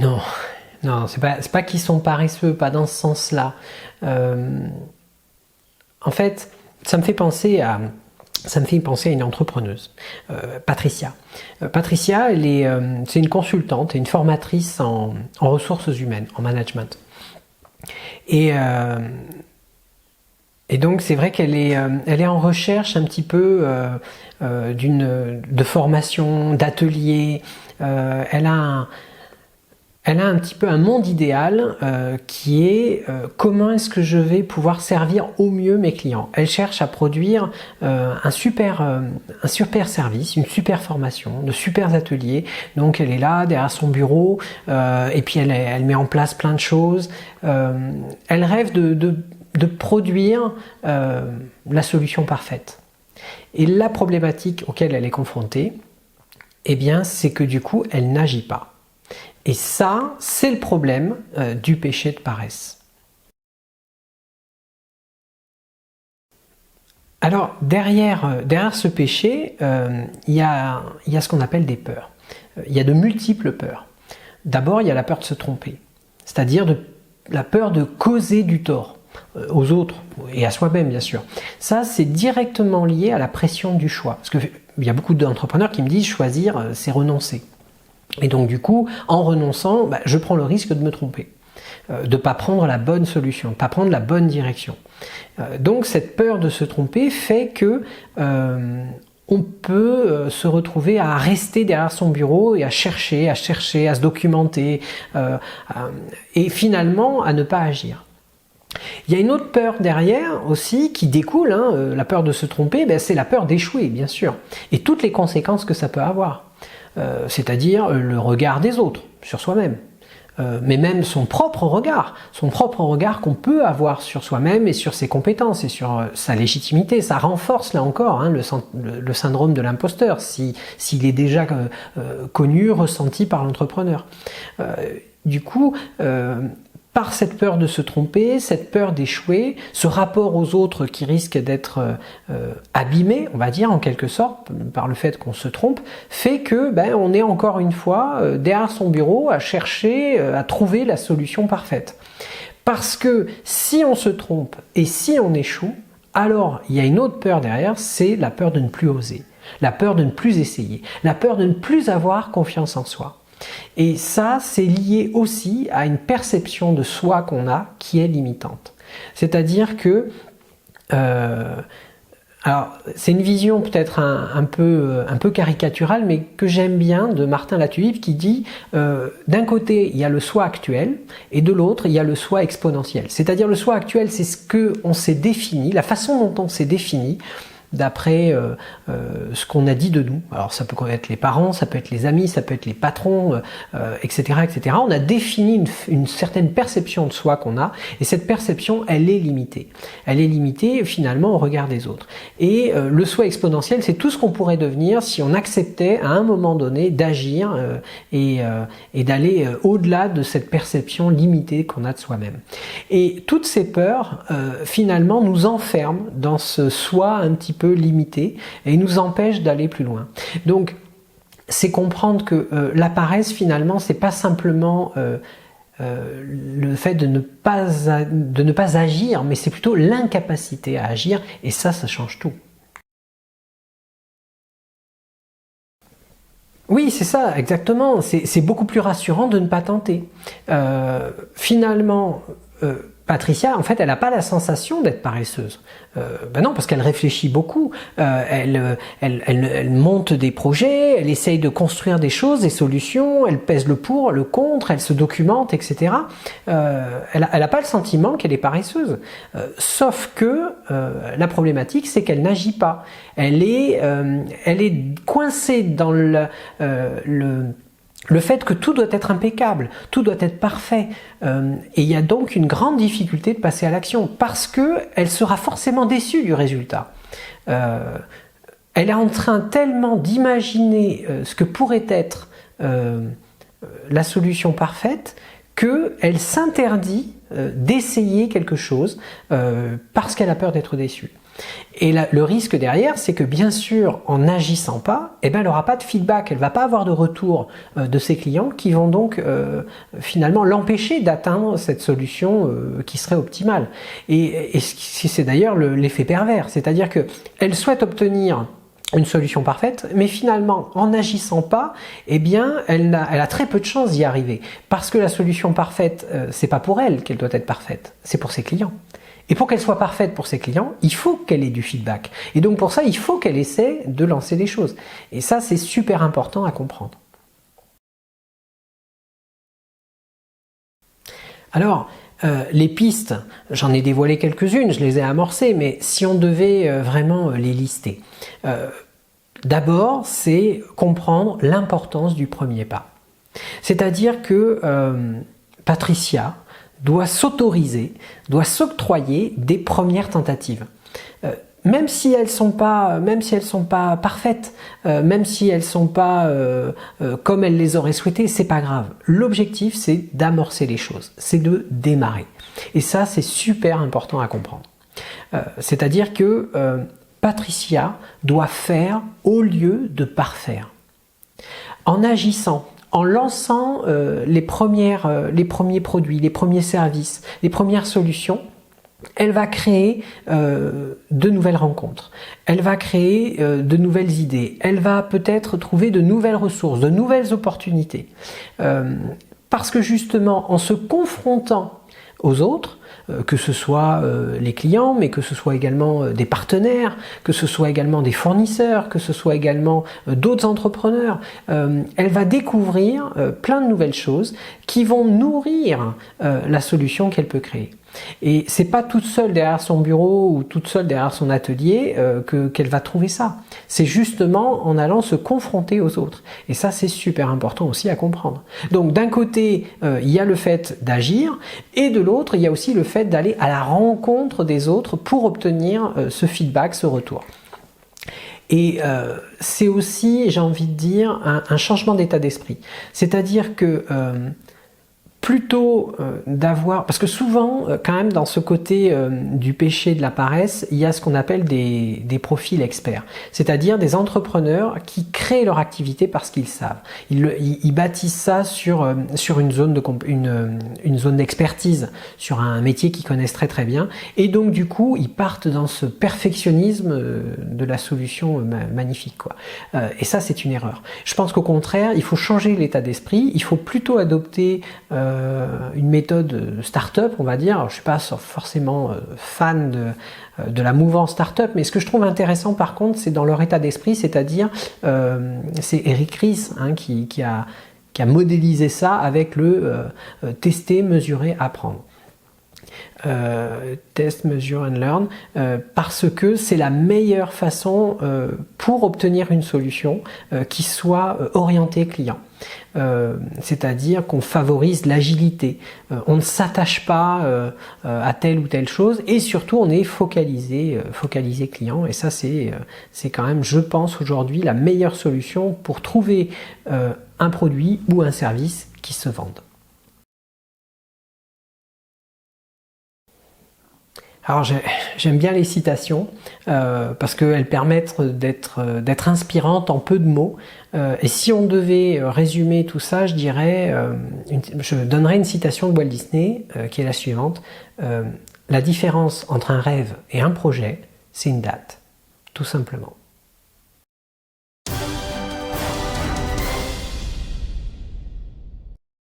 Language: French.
Non, non, c'est pas qu'ils sont paresseux, pas dans ce sens-là. En fait, ça me fait penser à une entrepreneuse, Patricia. Patricia, c'est une consultante et une formatrice en ressources humaines, en management. Et donc c'est vrai qu'elle est en recherche un petit peu de formation, d'atelier. Elle a un petit peu un monde idéal qui est comment est-ce que je vais pouvoir servir au mieux mes clients. Elle cherche à produire un super service, une super formation, de super ateliers. Donc elle est là derrière son bureau et puis elle met en place plein de choses. Elle rêve de produire la solution parfaite. Et la problématique auquel elle est confrontée, eh bien, c'est que du coup, elle n'agit pas. Et ça, c'est le problème du péché de paresse. Alors, derrière ce péché, il y a ce qu'on appelle des peurs. Il y a de multiples peurs. D'abord, il y a la peur de se tromper, c'est-à-dire la peur de causer du tort aux autres et à soi-même, bien sûr. Ça, c'est directement lié à la pression du choix. Parce qu'il y a beaucoup d'entrepreneurs qui me disent choisir, c'est renoncer. Et donc du coup, en renonçant, je prends le risque de me tromper, de ne pas prendre la bonne solution, de ne pas prendre la bonne direction. Donc cette peur de se tromper fait que on peut se retrouver à rester derrière son bureau et à chercher, à se documenter et finalement à ne pas agir. Il y a une autre peur derrière aussi qui découle, la peur de se tromper, c'est la peur d'échouer bien sûr, et toutes les conséquences que ça peut avoir. C'est-à-dire le regard des autres sur soi-même, mais même son propre regard qu'on peut avoir sur soi-même et sur ses compétences et sur sa légitimité. Ça renforce là encore le syndrome de l'imposteur s'il est déjà connu, ressenti par l'entrepreneur. Du coup, par cette peur de se tromper, cette peur d'échouer, ce rapport aux autres qui risque d'être abîmé, on va dire en quelque sorte, par le fait qu'on se trompe, fait que on est encore une fois derrière son bureau à chercher, à trouver la solution parfaite. Parce que si on se trompe et si on échoue, alors il y a une autre peur derrière, c'est la peur de ne plus oser, la peur de ne plus essayer, la peur de ne plus avoir confiance en soi. Et ça, c'est lié aussi à une perception de soi qu'on a qui est limitante. C'est-à-dire que, alors c'est une vision peut-être un peu caricaturale, mais que j'aime bien, de Martin Latulippe, qui dit d'un côté il y a le soi actuel et de l'autre il y a le soi exponentiel. C'est-à-dire le soi actuel, c'est ce qu'on s'est défini, la façon dont on s'est défini, d'après ce qu'on a dit de nous. Alors ça peut être les parents, ça peut être les amis, ça peut être les patrons, etc., etc. On a défini une certaine perception de soi qu'on a, et cette perception, elle est limitée. Elle est limitée finalement au regard des autres. Et le soi exponentiel, c'est tout ce qu'on pourrait devenir si on acceptait à un moment donné d'agir et d'aller au-delà de cette perception limitée qu'on a de soi-même. Et toutes ces peurs, finalement, nous enferment dans ce soi un petit peu limité et nous empêche d'aller plus loin. Donc c'est comprendre que la paresse finalement c'est pas simplement le fait de ne pas agir, mais c'est plutôt l'incapacité à agir, et ça change tout. Oui, c'est ça, exactement. C'est beaucoup plus rassurant de ne pas tenter. Finalement, Patricia, en fait, elle n'a pas la sensation d'être paresseuse. Non, parce qu'elle réfléchit beaucoup. Elle monte des projets, elle essaye de construire des choses, des solutions, elle pèse le pour, le contre, elle se documente, etc. Elle n'a pas le sentiment qu'elle est paresseuse. Sauf que la problématique, c'est qu'elle n'agit pas. Elle est coincée dans le fait que tout doit être impeccable, tout doit être parfait, et il y a donc une grande difficulté de passer à l'action, parce qu'elle sera forcément déçue du résultat. Elle est en train tellement d'imaginer ce que pourrait être la solution parfaite, qu'elle s'interdit d'essayer quelque chose parce qu'elle a peur d'être déçue. Et le risque derrière, c'est que bien sûr, en n'agissant pas, eh ben, elle n'aura pas de feedback, elle ne va pas avoir de retour de ses clients qui vont donc finalement l'empêcher d'atteindre cette solution qui serait optimale. Et c'est d'ailleurs l'effet pervers, c'est-à-dire qu'elle souhaite obtenir une solution parfaite, mais finalement, en n'agissant pas, eh bien, elle a très peu de chances d'y arriver. Parce que la solution parfaite, c'est pas pour elle qu'elle doit être parfaite, c'est pour ses clients. Et pour qu'elle soit parfaite pour ses clients, il faut qu'elle ait du feedback. Et donc pour ça, il faut qu'elle essaie de lancer des choses. Et ça, c'est super important à comprendre. Alors, les pistes, j'en ai dévoilé quelques-unes, je les ai amorcées, mais si on devait vraiment les lister, d'abord, c'est comprendre l'importance du premier pas. C'est-à-dire que Patricia doit s'autoriser, doit s'octroyer des premières tentatives. Même si elles sont pas parfaites, même si elles sont pas comme elle les aurait souhaitées, c'est pas grave. L'objectif, c'est d'amorcer les choses, c'est de démarrer. Et ça, c'est super important à comprendre. C'est-à-dire que Patricia doit faire au lieu de parfaire. En agissant, en lançant les premiers produits, les premiers services, les premières solutions, elle va créer de nouvelles rencontres, elle va créer de nouvelles idées, elle va peut-être trouver de nouvelles ressources, de nouvelles opportunités. Parce que justement, en se confrontant aux autres, que ce soit les clients, mais que ce soit également des partenaires, que ce soit également des fournisseurs, que ce soit également d'autres entrepreneurs, elle va découvrir plein de nouvelles choses qui vont nourrir la solution qu'elle peut créer. Et c'est pas toute seule derrière son bureau ou toute seule derrière son atelier qu'elle va trouver ça. C'est justement en allant se confronter aux autres. Et ça, c'est super important aussi à comprendre. Donc d'un côté, il y a le fait d'agir, et de l'autre, il y a aussi le fait d'aller à la rencontre des autres pour obtenir ce feedback, ce retour. Et c'est aussi, j'ai envie de dire, un changement d'état d'esprit. C'est-à-dire que plutôt d'avoir, parce que souvent quand même dans ce côté du péché de la paresse, il y a ce qu'on appelle des profils experts, c'est-à-dire des entrepreneurs qui créent leur activité parce qu'ils savent. Ils bâtissent ça sur une zone d'expertise, sur un métier qu'ils connaissent très très bien, et donc du coup ils partent dans ce perfectionnisme de la solution magnifique, quoi. Et ça, c'est une erreur. Je pense qu'au contraire, il faut changer l'état d'esprit, il faut plutôt adopter une méthode start-up, on va dire. Alors, je ne suis pas forcément fan de la mouvance start-up, mais ce que je trouve intéressant par contre, c'est dans leur état d'esprit, c'est-à-dire, c'est Eric Ries qui a modélisé ça avec le tester, mesurer, apprendre. Test, measure and learn, parce que c'est la meilleure façon pour obtenir une solution qui soit orientée client. C'est-à-dire qu'on favorise l'agilité, on ne s'attache pas à telle ou telle chose, et surtout on est focalisé client, et ça c'est quand même, je pense aujourd'hui, la meilleure solution pour trouver un produit ou un service qui se vende. Alors j'aime bien les citations parce qu'elles permettent d'être inspirantes en peu de mots. Et si on devait résumer tout ça, je donnerais une citation de Walt Disney qui est la suivante. La différence entre un rêve et un projet, c'est une date, tout simplement.